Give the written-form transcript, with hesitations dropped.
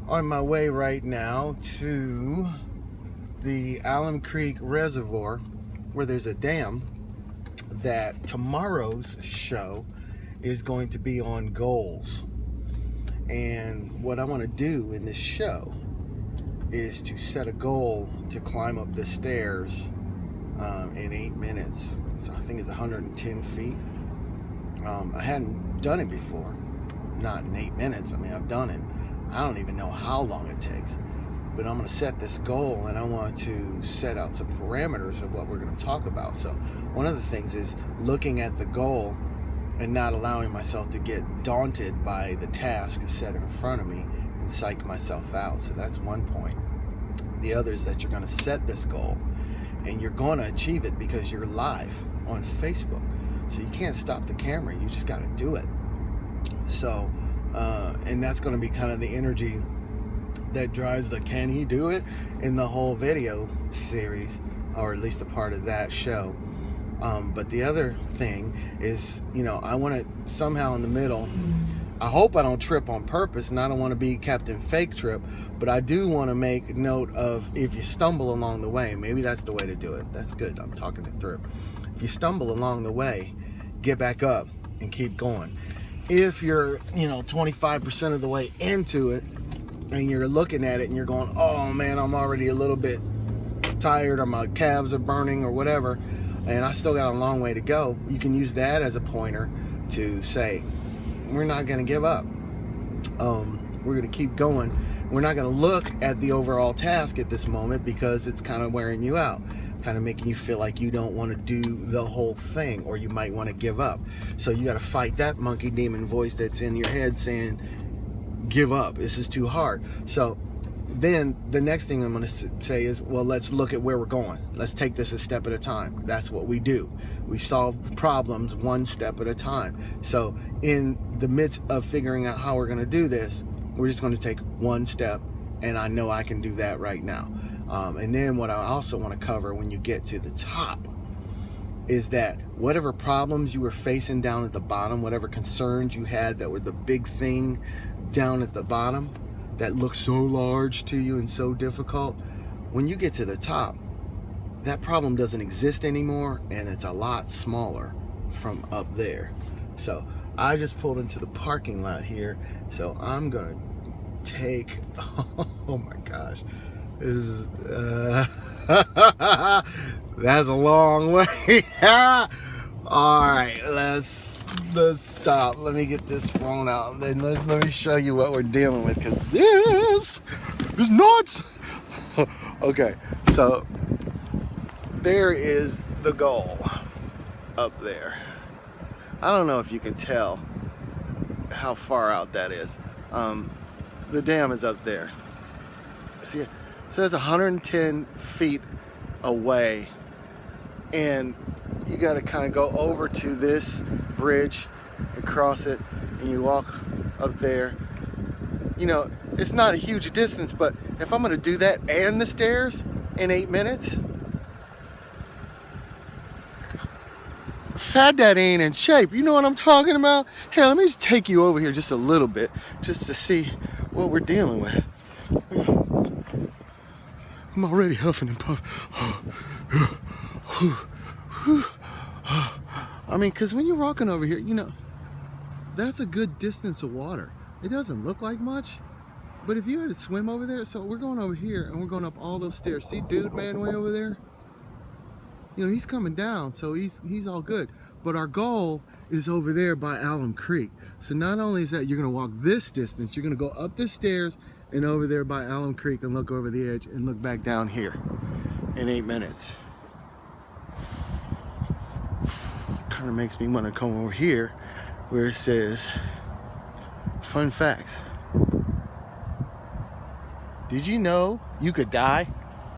on my way right now to the Alum Creek Reservoir, where there's a dam that tomorrow's show is going to be on goals. And what I want to do in this show is to set a goal to climb up the stairs in 8 minutes. So I think it's 110 feet. I hadn't done it before, not in 8 minutes. I mean, I've done it. I don't even know how long it takes, but I'm going to set this goal, and I want to set out some parameters of what we're going to talk about. So one of the things is looking at the goal and not allowing myself to get daunted by the task set in front of me and psych myself out. So that's one point. The other is that you're going to set this goal and you're going to achieve it because you're live on Facebook. So you can't stop the camera. You just got to do it. So, and that's going to be kind of the energy that drives the can he do it in the whole video series, or at least a part of that show. But the other thing is, I want to somehow in the middle, I hope I don't trip on purpose, and I don't want to be Captain Fake Trip, but I do want to make note of if you stumble along the way, maybe that's the way to do it. That's good. I'm talking it through. If you stumble along the way, get back up and keep going. If you're, 25% of the way into it and you're looking at it and you're going, oh man, I'm already a little bit tired, or my calves are burning or whatever, and I still got a long way to go, you can use that as a pointer to say, we're not going to give up. We're going to keep going. We're not going to look at the overall task at this moment because it's kind of wearing you out, kind of making you feel like you don't want to do the whole thing, or you might want to give up. So you got to fight that monkey demon voice that's in your head saying, give up, this is too hard. So then the next thing I'm going to say is, well, let's look at where we're going. Let's take this a step at a time. That's what we do. We solve problems one step at a time. So in the midst of figuring out how we're going to do this, we're just going to take one step, and I know I can do that right now. And then what I also want to cover when you get to the top is that whatever problems you were facing down at the bottom, whatever concerns you had that were the big thing down at the bottom that looked so large to you and so difficult, when you get to the top, that problem doesn't exist anymore, and it's a lot smaller from up there. So I just pulled into the parking lot here, so I'm gonna take, oh my gosh, this is that's a long way. All right, let's stop. Let me get this phone out, and then let me show you what we're dealing with, because this is nuts. Okay, so there is the goal up there. I don't know if you can tell how far out that is. The dam is up there. See, it says 110 feet away, and you got to kind of go over to this bridge and cross it, and you walk up there. It's not a huge distance, but if I'm going to do that and the stairs in 8 minutes, Fat Daddy ain't in shape. You know what I'm talking about? Here, let me just take you over here just a little bit, just to see what we're dealing with. I'm already huffing and puffing. I mean, because when you're walking over here, that's a good distance of water. It doesn't look like much, but if you had to swim over there, so we're going over here and we're going up all those stairs. See Dude Man way over there? He's coming down, so he's all good. But our goal is over there by Alum Creek. So not only is that you're gonna walk this distance, you're gonna go up the stairs and over there by Alum Creek and look over the edge and look back down here in 8 minutes. Kind of makes me want to come over here where it says fun facts. Did you know you could die?